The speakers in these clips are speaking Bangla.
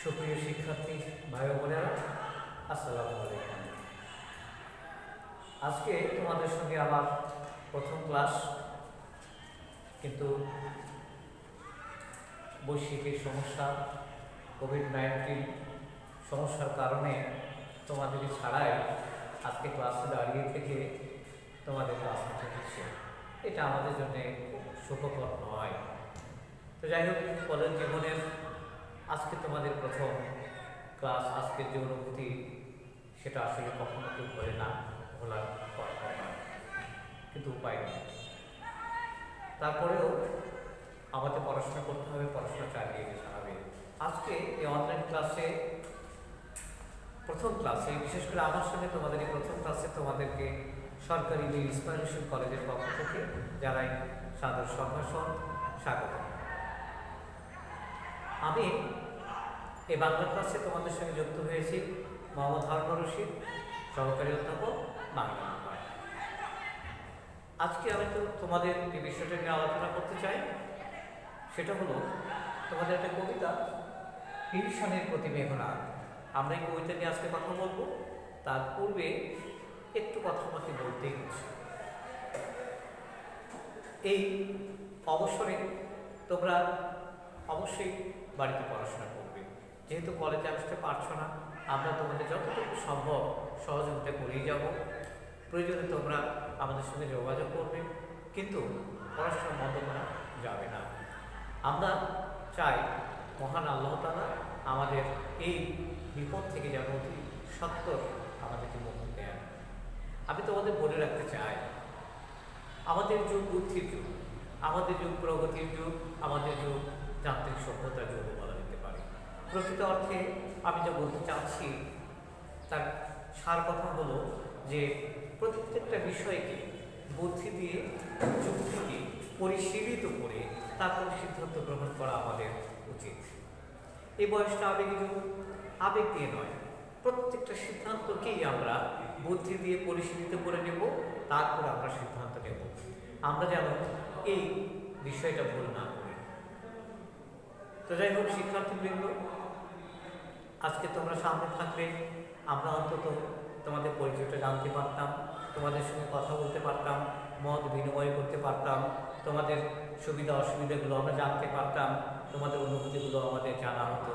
সুপ্রিয় শিক্ষার্থী ভাই ও বোনেরা, আসসালামু আলাইকুম। আজকে তোমাদের সঙ্গে আমার প্রথম ক্লাস, কিন্তু বৈশ্বিক এই সমস্যা কোভিড-19 সমস্যার কারণে তোমাদের ছাড়াই আজকে ক্লাসে দাঁড়িয়ে থেকে তোমাদের ক্লাস নিতে হচ্ছে। এটা আমাদের জন্য সুখকর নয়। তো যাই হোক, কলেজ জীবনের আজকে তোমাদের প্রথম ক্লাস, আজকের যে অনুভূতি সেটা আসলে কখনো কেউ ভরে না, ভোলার কথা নয়, কিন্তু উপায় নেই। তারপরেও আমাদের পড়াশোনা করতে হবে, পড়াশোনা চালিয়ে যেতে হবে। আজকে এই অনলাইন ক্লাসে প্রথম ক্লাসে, বিশেষ করে আমার সঙ্গে তোমাদের এই প্রথম ক্লাসে তোমাদেরকে সরকারি ইন্সপিরেশন কলেজের পক্ষ থেকে জানাই সাদর সম্ভাষণ, স্বাগত। আমি এই বাংলা ক্লাসে তোমাদের সঙ্গে যুক্ত হয়েছি মোহাম্মদ হারুন রশিদ, সহকারী অধ্যাপক, বাংলা বিভাগ। আজকে আমি তোমাদের যে বিষয়টা নিয়ে আলোচনা করতে চাই সেটা হলো তোমাদের একটা কবিতা, টিউশনের প্রতি মেঘনা। আমরা এই কবিতা নিয়ে আজকে কথা বলবো। তার পূর্বে একটু কথা আমাকে বলতেই হচ্ছে। এই অবসরে তোমরা অবশ্যই বাড়িতে পড়াশোনা করবে। যেহেতু কলেজে আসতে পারছো না, আমরা তোমাদের যতটুকু সম্ভব সহযোগিতা করেই যাব। প্রয়োজনে তোমরা আমাদের সঙ্গে যোগাযোগ করবে, কিন্তু পড়াশোনা বন্ধ করা যাবে না। আমরা চাই মহান আল্লাহ তাআলা আমাদের এই বিপদ থেকে যেন অতি সত্বর আমাদেরকে মুক্তি দেন। আমি তোমাদের বলে রাখতে চাই, আমাদের যুগ বুদ্ধির যুগ, আমাদের যুগ প্রগতির যুগ, আমাদের যুগ যান্ত্রিক সভ্যতার যুগ বলা যেতে পারে। প্রকৃত অর্থে আমি যা বলতে চাচ্ছি তার সার কথা হলো যে প্রত্যেকটা বিষয়কে বুদ্ধি দিয়ে, যুক্তিকে পরিশীলিত করে তারপর সিদ্ধান্ত গ্রহণ করা আমাদের উচিত। এই বয়সটা আবেগী যুগ, আবেগ দিয়ে নয়, প্রত্যেকটা সিদ্ধান্তকেই আমরা বুদ্ধি দিয়ে পরিশীলিত করে নেব, তারপর আমরা সিদ্ধান্ত নেব। আমরা যেন এই বিষয়টা ভুল না করি। তো যাই হোক শিক্ষার্থীবৃন্দ, আজকে তোমরা সামনে থাকলে আমরা অন্তত তোমাদের পরিচয়টা জানতে পারতাম, তোমাদের সঙ্গে কথা বলতে পারতাম, মত বিনিময় করতে পারতাম, তোমাদের সুবিধা অসুবিধাগুলো আমরা জানতে পারতাম, তোমাদের অনুভূতিগুলো আমাদের জানা হতো।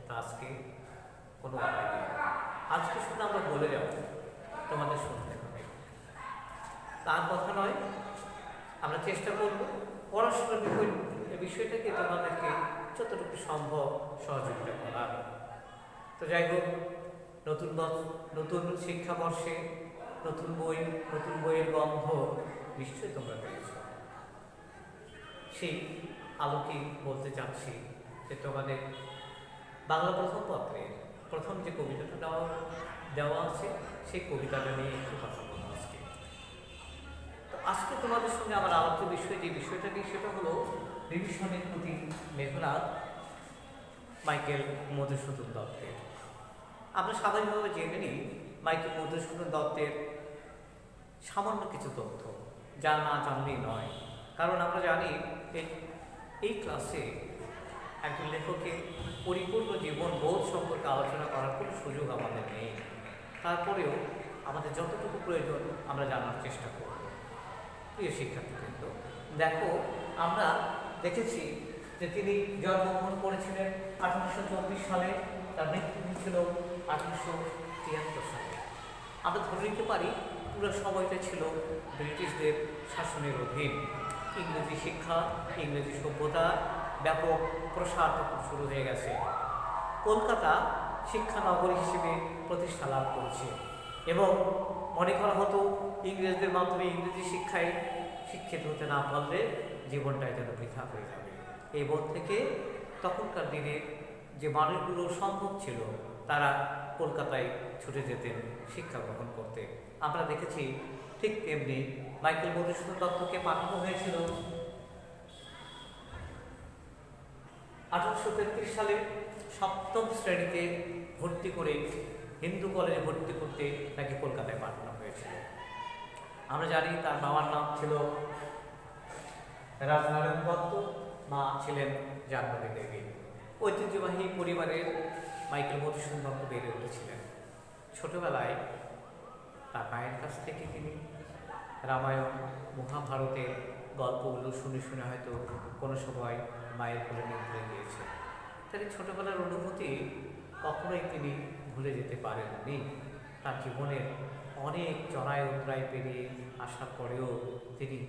তা আজকে কোনো উপায় নেই। আজকে শুধু আমরা বলে যাব, তোমাদের শুনতে হবে। তার কথা নয়, আমরা চেষ্টা করব পড়াশোনার বিষয়টাকে তোমাদেরকে যতটুকু সম্ভব সহযোগিতা করার। তো যাই হোক, নতুন শিক্ষাবর্ষে নতুন বইয়ের গন্ধ নিশ্চয়ই তোমরা পেয়েছ। সেই আলোকে বলতে চাচ্ছি যে তোমাদের বাংলা প্রথম পত্রের প্রথম যে কবিতাটা দেওয়া আছে সেই কবিতাটা নিয়ে একটু কথা বলবো আজকে। তো আজকে তোমাদের সঙ্গে আমার আলোচ্য বিষয় যে বিষয়টা নিয়ে সেটা হলো রিভিশনের প্রতি মেঘনাদ, মাইকেল মধুসূদন দত্তের। আমরা স্বাভাবিকভাবে জেনে নিই মাইকেল মধুসূদন দত্তের সামান্য কিছু তথ্য, যা না জানলেই নয়। কারণ আমরা জানি এই ক্লাসে একজন লেখকের পরিপূর্ণ জীবন বোধ সম্পর্কে আলোচনা করার কোনো সুযোগ আমাদের নেই। তারপরেও আমাদের যতটুকু প্রয়োজন আমরা জানার চেষ্টা করব। প্রিয় শিক্ষার্থীবৃন্দ, দেখো, আমরা দেখেছি যে তিনি জন্মগ্রহণ করেছিলেন 1824 সালে, তার মৃত্যু হয়েছিল 1873 সালে। আমরা ধরে নিতে পারি পুরো সময়টা ছিল ব্রিটিশদের শাসনের অধীন। ইংরেজি শিক্ষা, ইংরেজি সভ্যতা ব্যাপক প্রসার তখন শুরু হয়ে গেছে। কলকাতা শিক্ষানগরী হিসেবে প্রতিষ্ঠা লাভ করেছে এবং মনে করা হতো ইংরেজদের মাধ্যমে ইংরেজি শিক্ষায় শিক্ষিত হতে না পারলে জীবনটাই যেন বৃথা হয়ে যাবে। এই বোধ থেকে তখনকার দিনে যে মানুষগুলো সম্ভব ছিল তারা কলকাতায় ছুটে যেতেন শিক্ষা গ্রহণ করতে। আমরা দেখেছি ঠিক তেমনি মাইকেল মধুসূদন দত্তকে পাঠানো হয়েছিল 1833 সালে সপ্তম শ্রেণীতে ভর্তি করে হিন্দু কলেজে ভর্তি করতে তাকে কলকাতায় পাঠানো হয়েছিল। আমরা জানি তার বাবার নাম ছিল রাজনারায়ণ দত্ত, মা ছিলেন জাহ্নবী দেবী। ঐতিহ্যবাহী পরিবারের মাইকেল মধুসূদন দত্ত বেড়ে উঠেছিলেন। ছোটবেলায় তার মায়ের কাছ থেকে তিনি রামায়ণ মহাভারতের গল্পগুলো শুনে শুনে হয়তো কোনো সময় মায়ের কোলে নিয়ে গিয়েছে। তার এই ছোটোবেলার অনুভূতি কখনোই তিনি ভুলে যেতে পারেননি। তার জীবনের অনেক চড়াই উতরাই পেরিয়ে আসার পরেও তিনি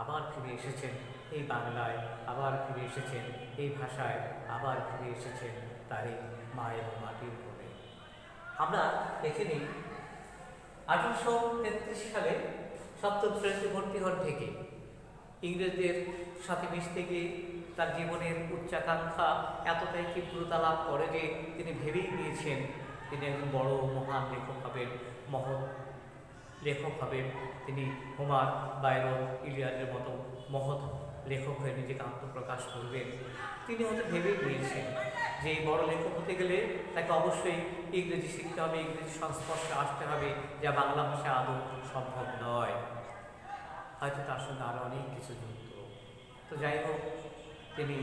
আবার ফিরে এসেছেন এই বাংলায়, আবার ফিরে এসেছেন এই ভাষায়, আবার ফিরে এসেছেন তার এই মায়ের মাটির কোলে। আমরা দেখে নিই 1833 সালে সপ্তম শ্রেণীতে ভর্তি হন থেকে ইংরেজদের সাথে মিশতে গিয়ে তার জীবনের উচ্চাকাঙ্ক্ষা এতটাই তীব্রতা লাভ করে যে তিনি ভেবেই নিয়েছেন তিনি একজন বড় মহান লেখক হবেন, মহৎ লেখক হবেন। তিনি হোমার, বায়রন, ইলিয়াডের মতো মহৎ লেখক হয়ে নিজেকে আত্মপ্রকাশ করবেন। তিনি হয়তো ভেবেই নিয়েছেন যে এই বড় লেখক হতে গেলে তাকে অবশ্যই ইংরেজি শিখতে হবে, ইংরেজি সংস্পর্শে আসতে হবে, যা বাংলা ভাষায় আদৌ সম্ভব নয়। হয়তো তার সঙ্গে আরও অনেক কিছু যুক্ত। তো যাই হোক, তিনি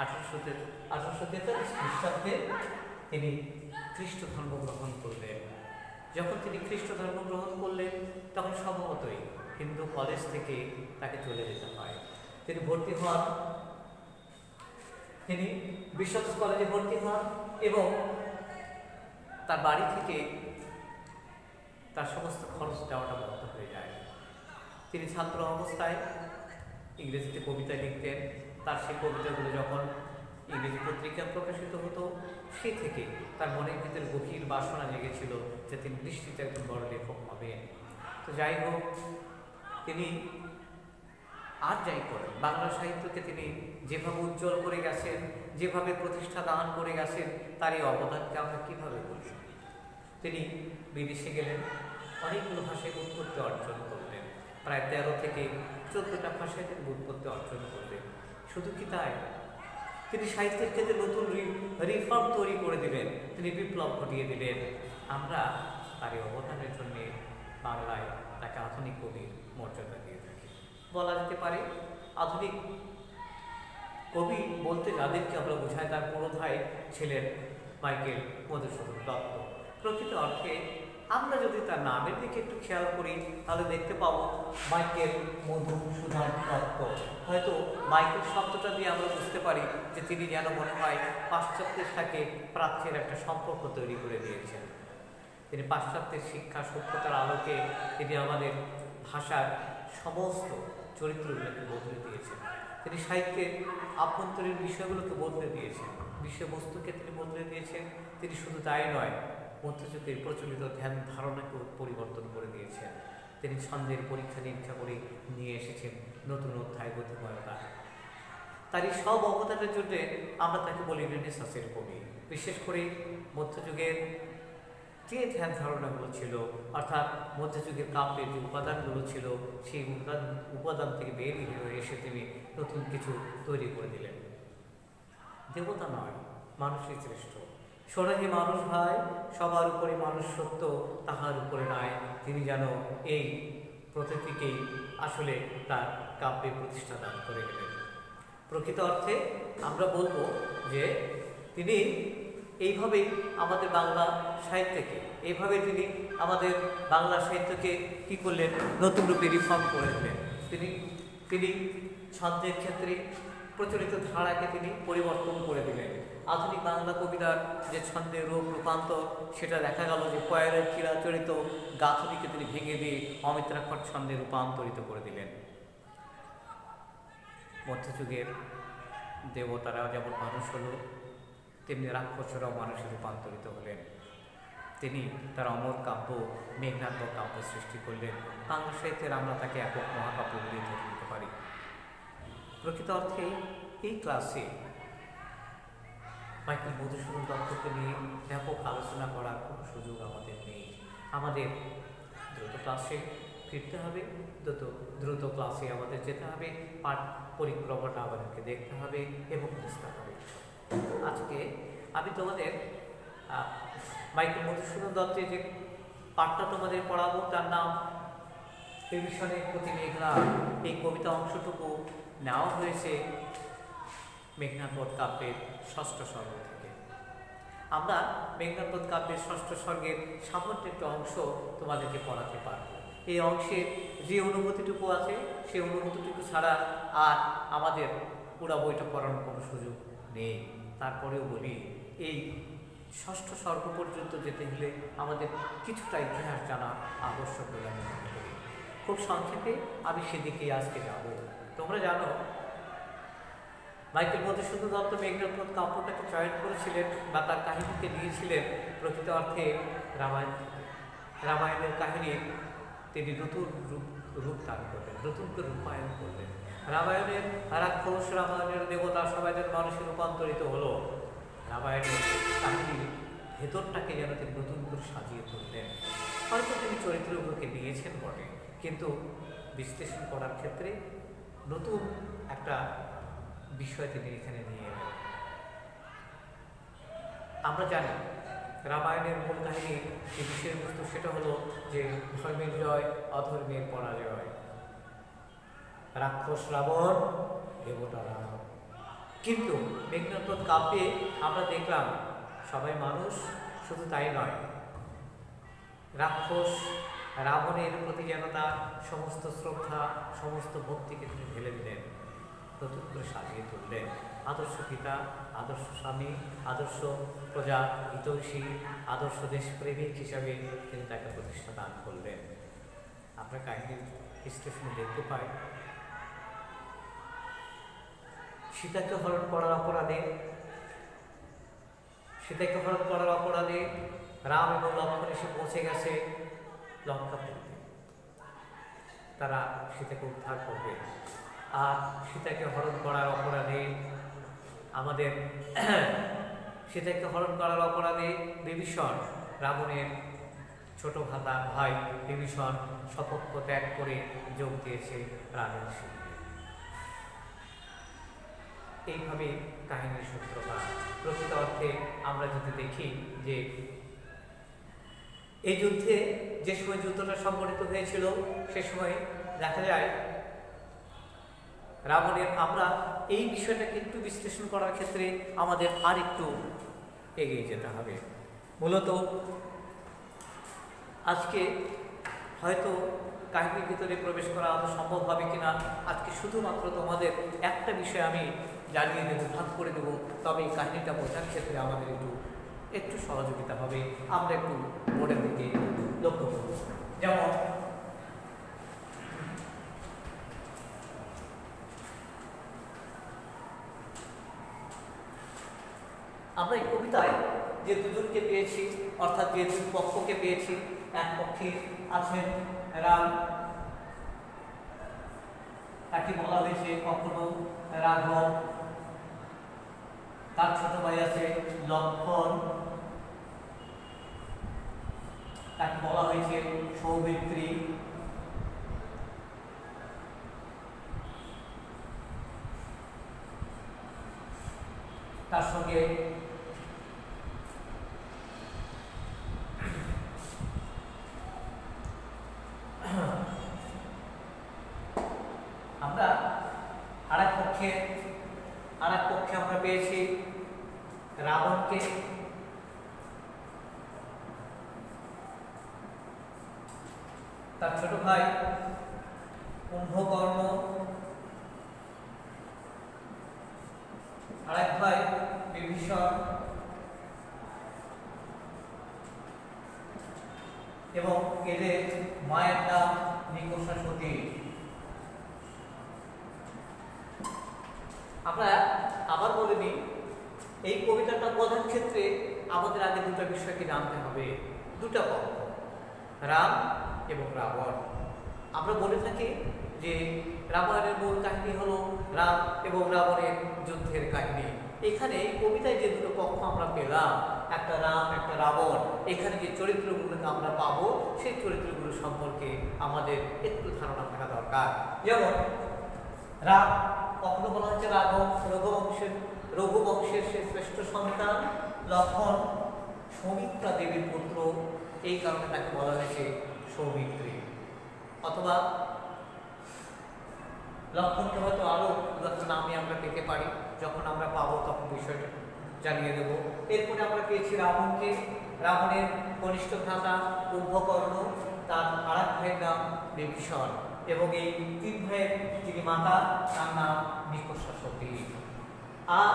1843 খ্রিস্টাব্দে তিনি খ্রিস্ট ধর্ম গ্রহণ করলেন। যখন তিনি খ্রিস্ট ধর্ম গ্রহণ করলেন তখন সম্ভবতই হিন্দু কলেজ থেকে তাকে চলে যেতে হয়। তিনি ভর্তি হন, তিনি বিশপস কলেজে ভর্তি হন এবং তার বাড়ি থেকে তার সমস্ত খরচ দেওয়াটা বন্ধ হয়ে যায়। তিনি ছাত্র অবস্থায় ইংরেজিতে কবিতা লিখতেন। তার সেই কবিতাগুলো যখন ইংরেজি পত্রিকায় প্রকাশিত হতো, সে থেকে তার মনের ভিতরে গভীর বাসনা জেগেছিল যে তিনি নিশ্চিত একজন বড় লেখক হবেন। তো যাই হোক, তিনি আর যাই করেন, বাংলা সাহিত্যকে তিনি যেভাবে উজ্জ্বল করে গেছেন, যেভাবে প্রতিষ্ঠা দান করে গেছেন, তার এই অবদানকে আমরা কীভাবে বলি। তিনি বিদেশে গেলেন, অনেকগুলো ভাষায় উৎপত্তি অর্জন করলেন, প্রায় 13 থেকে 14টা ভাষায় তিনি উৎপত্তি অর্জন করলেন। শুধু কি তাই, তিনি সাহিত্যের ক্ষেত্রে নতুন রিফর্ম তৈরি করে দিলেন, তিনি বিপ্লব ঘটিয়ে দিলেন। আমরা তার এই অবদানের জন্যে বাংলায় তাকে আধুনিক কবির মর্যাদা দিয়ে থাকি। বলা যেতে পারে আধুনিক কবি বলতে যাদেরকে আমরা বোঝাই তার বড় ভাই ছিলেন মাইকেল মধুসূদন দত্ত। প্রকৃত অর্থে আমরা যদি তার নামের দিকে একটু খেয়াল করি তাহলে দেখতে পাবো মাইকেল মধুসূদন দত্ত। হয়তো মাইকেল শব্দটা দিয়ে আমরা বুঝতে পারি যে তিনি যেন মনে হয় পাশ্চাত্যের সাথে প্রাচ্যের একটা সম্পর্ক তৈরি করে দিয়েছেন। তিনি পাশ্চাত্যের শিক্ষা সভ্যতার আলোকে তিনি আমাদের ভাষার সমস্ত চরিত্রগুলোকে বদলে দিয়েছেন। তিনি সাহিত্যের আভ্যন্তরীণ বিষয়গুলোকে বদলে দিয়েছেন, বিষয়বস্তুকে তিনি বদলে দিয়েছেন। তিনি শুধু তাই নয়, মধ্যযুগের প্রচলিত ধ্যান ধারণাকে পরিবর্তন করে দিয়েছেন। তিনি ছন্দের পরীক্ষা নিরীক্ষা করে নিয়ে এসেছেন নতুন অধ্যায় গতিময়তা। তার এই সব অবদানের জন্য আমরা তাকে বলি রেনেসাঁসের কবি। বিশেষ করে মধ্যযুগের যে ধ্যান ধারণাগুলো ছিল, অর্থাৎ মধ্যযুগের কাব্যের যে উপাদানগুলো ছিল, সেই উপাদান থেকে বেরিয়ে হয়ে এসে তিনি নতুন কিছু তৈরি করে দিলেন। দেবতা নয়, মানুষই শ্রেষ্ঠ। সোনাহি মানুষ ভাই, সবার উপরে মানুষ সত্য, তাহার উপরে নয়। তিনি যেন এই প্রতীতিকেই আসলে তার কাব্যে প্রতিষ্ঠা দান করে গেলেন। প্রকৃত অর্থে আমরা বলবো যে তিনি এইভাবেই আমাদের বাংলা সাহিত্যকে, এইভাবে তিনি আমাদের বাংলা সাহিত্যকে কী করলেন, নতুন রূপে রিফর্ম করে দিলেন। তিনি ছন্দের ক্ষেত্রে প্রচলিত ধারাকে তিনি পরিবর্তন করে দিলেন। আধুনিক বাংলা কবিতার যে ছন্দের রূপ রূপান্তর, সেটা দেখা গেল যে পয়েরের চিরাচরিত গাঁথনিকে তিনি ভেঙে দিয়ে অমিত্রাক্ষর ছন্দে রূপান্তরিত করে দিলেন। মধ্যযুগের দেবতারা যেমন মানুষ হলো, তেমনি রাক্ষসরাও মানুষে রূপান্তরিত হলেন। তিনি তার অমর কাব্য মেঘনাদ কাব্য সৃষ্টি করলেন। বাংলা সাহিত্যের আমরা তাকে একক মহাকাব্য বলে ধরে নিতে পারি। প্রকৃত অর্থে এই ক্লাসে মাইকেল মধুসূদন দত্তকে নিয়ে ব্যাপক আলোচনা করার কোনো সুযোগ আমাদের নেই। আমাদের দ্রুত ক্লাসে ফিরতে হবে, দ্রুত ক্লাসে আমাদের যেতে হবে, পাঠ পরিক্রমাটা আমাদেরকে দেখতে হবে এবং বুঝতে হবে। আজকে আমি তোমাদের মাইকেল মধুসূদন দত্তের যে পাঠটা তোমাদের পড়াবো, তার নাম টেলিভিশনের প্রতি মেঘনাদ। এই কবিতা অংশটুকু নেওয়া হয়েছে মেঘনাদ বধ কাব্যের ষষ্ঠ স্বর্গ থেকে। আমরা মেঘনাদবধ কাব্যের ষষ্ঠ স্বর্গের সামান্য একটু অংশ তোমাদেরকে পড়াতে পারব। এই অংশের যে অনুভূতিটুকু আছে সেই অনুভূতিটুকু ছাড়া আর আমাদের পুরো বইটা পড়ানোর কোনো সুযোগ নেই। তারপরেও বলি, এই ষষ্ঠ স্বর্গ পর্যন্ত যেতে হলে আমাদের কিছুটা ইতিহাস জানা আবশ্যক বলে আমি মনে করি। খুব সংক্ষেপে আমি সেদিকেই আজকে যাব। তোমরা জানো, মাইকেল মধুসূদন দত্ত মেঘনাদবধ কাব্যটাকে চয়ন করেছিলেন বা তার কাহিনীকে নিয়েছিলেন প্রকৃত অর্থে রামায়ণ। রামায়ণের কাহিনীর তিনি নতুন রূপ দান করলেন, নতুন করে রূপায়ণ করলেন। রামায়ণের রাক্ষস, রামায়ণের দেবতা সবাই যেন মানুষে রূপান্তরিত হলো। রামায়ণের কাহিনীর ভেতরটাকে যেন তিনি নতুন করে সাজিয়ে তুললেন। হয়তো তিনি চরিত্রগুলোকে নিয়েছেন বটে, কিন্তু বিশ্লেষণ করার ক্ষেত্রে নতুন একটা বিষয় তিনি এখানে নিয়ে এলেন। আমরা জানি রামায়ণের মূল কাহিনীর যে বিষয়বস্তু সেটা হলো যে ধর্মের জয়, অধর্মের পরাজয়, রাক্ষস রাবণ, দেবতা রাম। কিন্তু মেঘনাদবধ কাব্যে আমরা দেখলাম সবাই মানুষ, শুধু তাই নয়, রাক্ষস রাবণের প্রতি যেন তার সমস্ত শ্রদ্ধা, সমস্ত ভক্তিকে তিনি ঢেলে দিলেন, নতুন করে সাজিয়ে তুললেন। আদর্শ পিতা, আদর্শ স্বামী, আদর্শ প্রজা হিতৈষী, আদর্শ দেশপ্রেমিক হিসাবে তিনি তাকে প্রতিষ্ঠা দান করলেন। আমরা কাহিনীর বিশ্লেষণে দেখতে পাই, সীতাকে হরণ করার অপরাধে রাম এবং লক্ষ্মণ এসে পৌঁছে গেছে লঙ্কাপুরীতে। তারা সীতাকে উদ্ধার করবে। আর সীতাকে হরণ করার অপরাধে বিভীষণ, রাবণের ছোট ভাই বিভীষণ সপক্ষ ত্যাগ করে যোগ দিয়েছে রামের সঙ্গে। এইভাবে কাহিনীর সূত্রপাত। প্রকৃত অর্থে আমরা যদি দেখি যে এই যুদ্ধে যে সময় যুদ্ধটা সংঘটিত হয়েছিল সে সময় দেখা যায় রাবণের, আমরা এই বিষয়টাকে একটু বিশ্লেষণ করার ক্ষেত্রে আমাদের আর একটু এগিয়ে যেতে হবে। মূলত আজকে হয়তো কাহিনীর ভিতরে প্রবেশ করা আদৌ সম্ভব হবে কিনা, আজকে শুধুমাত্র তোমাদের একটা বিষয় আমি জানিয়ে দেবো, ভাগ করে দেবো। তবে এই কাহিনীটা বোঝার ক্ষেত্রে আমাদের একটু সহযোগিতা হবে। আমরা একটু বোর্ডের দিকে লক্ষ্য করব। যেমন আমরা এই কবিতায় যে দুজনকে পেয়েছি, অর্থাৎ যে দুই পক্ষকে পেয়েছি, এক পক্ষে আছেন রাম, তাকে বলা হয়েছে কখনো রাঘব, তার ছোট ভাই আছে লক্ষ্মণ, তাকে বলা হয়েছে সৌমিত্রী, তার সঙ্গে আমরা আরেক পক্ষে আমরা পেয়েছি রাবণকে, তার ছোট ভাই কুম্ভকর্ণ, আরেক ভাই বিভীষণ এবং এদের মায়ের নাম নিকষা সতী। আমরা আবার বলে নিই, এই কবিতাটা বোঝার ক্ষেত্রে আমাদের আগে দুটো বিষয়কে জানতে হবে। দুটা পক্ষ, রাম এবং রাবণ। আমরা বলে থাকি যে রামায়ণের মূল কাহিনী হলো রাম এবং রাবণের যুদ্ধের কাহিনী। এখানে এই কবিতায় যে দুটো পক্ষ আমরা পেলাম, একটা রাম, একটা রাবণ, এখানে যে চরিত্রগুলোকে আমরা পাবো সেই চরিত্রগুলো সম্পর্কে আমাদের একটু ধারণা থাকা দরকার। যেমন রাম কখনো বলা হচ্ছে রঘুবংশের সে শ্রেষ্ঠ সন্তান, লক্ষ্মণ সৌমিত্রা দেবীর পুত্র, এই কারণে তাকে বলা হয়েছে সৌমিত্রী। অথবা লক্ষ্মণকে হয়তো আরো নামে আমরা পেতে পারি, যখন আমরা পাবো তখন বিষয়টা জানিয়ে দেব। এরপরে আমরা পেয়েছি রাবণকে। রাবণের কনিষ্ঠ ভ্রাতা কুম্ভকর্ণ, তার আর এক ভাইয়ের নাম বিভীষণ, এবং এই 3 ভাইয়ের যিনি মাতা তার নাম নিকষা সতী। আর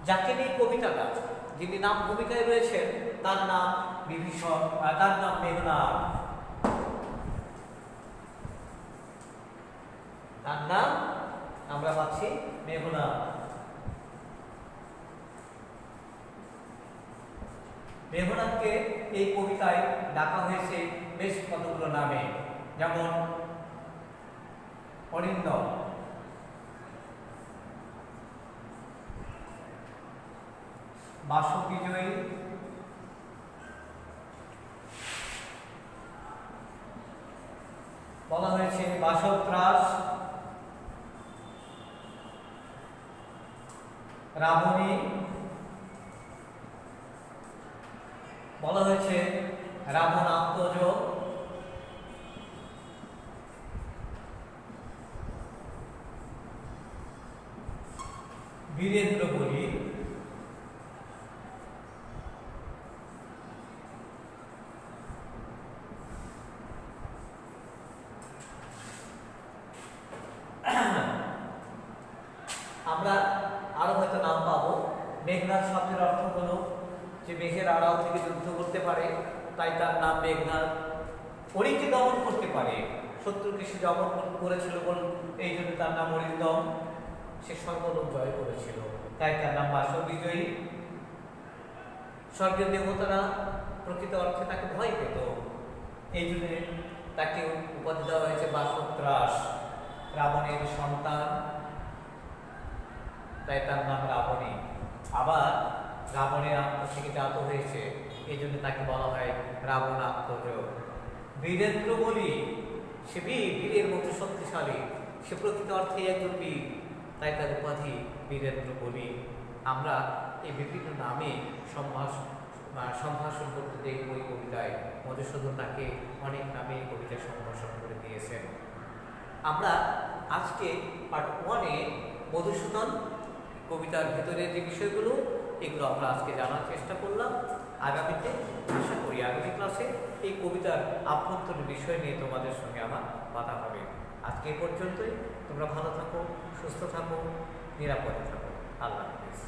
যাকে নিয়ে কবিতাটা, যিনি নাম ভূমিকায় রয়েছেন তার নাম বিভীষণ, তার নাম মেঘনাদ। তার নাম আমরা পাচ্ছি মেঘনাদ। মেঘনাদকে এই কবিতায় ডাকা হয়েছে বেশ কতগুলো নামে, যেমন অরিন্দম, বাসক বিজয়ী, বলা হয়েছে বাসত্রাস, রাবণী, বলা হয়েছে রাবণ আত্মজ, বীরেন্দ্র বলি, আমরা আরো হয়তো নাম পাবো। মেঘনাদ শব্দের অর্থ হলো যে মেঘের আড়াল থেকে যুদ্ধ করতে পারে, তাই তার নাম মেঘনাদ। অরিকে দমন করতে পারে, শত্রুকে সে দমন করেছিল বলে এই জন্য তার নাম অরিন্দম। সে সর্বলোক জয় করেছিল, তাই তার নাম বাসক বিজয়ী। স্বর্গীয় দেবতারা প্রকৃত অর্থে তাকে ভয় পেত, এই জন্য তাকে উপাধি দেওয়া হয়েছে বাসত্রাস। রাবণের সন্তান, তাই তার নাম রাবণী। আবার রাবণের আত্মা থেকে জাত হয়েছে, এই জন্য তাকে বলা হয় রাবণ আত্মজ। বীরেন্দ্র বলি, সে বীরের মতো শক্তিশালী, সে প্রকৃত অর্থে একজন বীর, তাই তার উপাধি বীরেন্দ্র বলি। আমরা এই বিভিন্ন নামে সম্ভাষণ করতে দেখব এই কবিতায়। মধুসূদন তাকে অনেক নামে এই কবিতায় সম্ভাষণ করে দিয়েছেন। আমরা আজকে পার্ট 1-এ মধুসূদন কবিতার ভিতরে যে বিষয়গুলো, এগুলো আমরা আজকে জানার চেষ্টা করলাম। আগামীতে আশা করি আগামী ক্লাসে এই কবিতার আভ্যন্তরীণ বিষয় নিয়ে তোমাদের সঙ্গে আমার কথা হবে। আজকে এ পর্যন্তই। তোমরা ভালো থাকো, সুস্থ থাকো, নিরাপদে থাকো। আল্লাহ হাফেজ।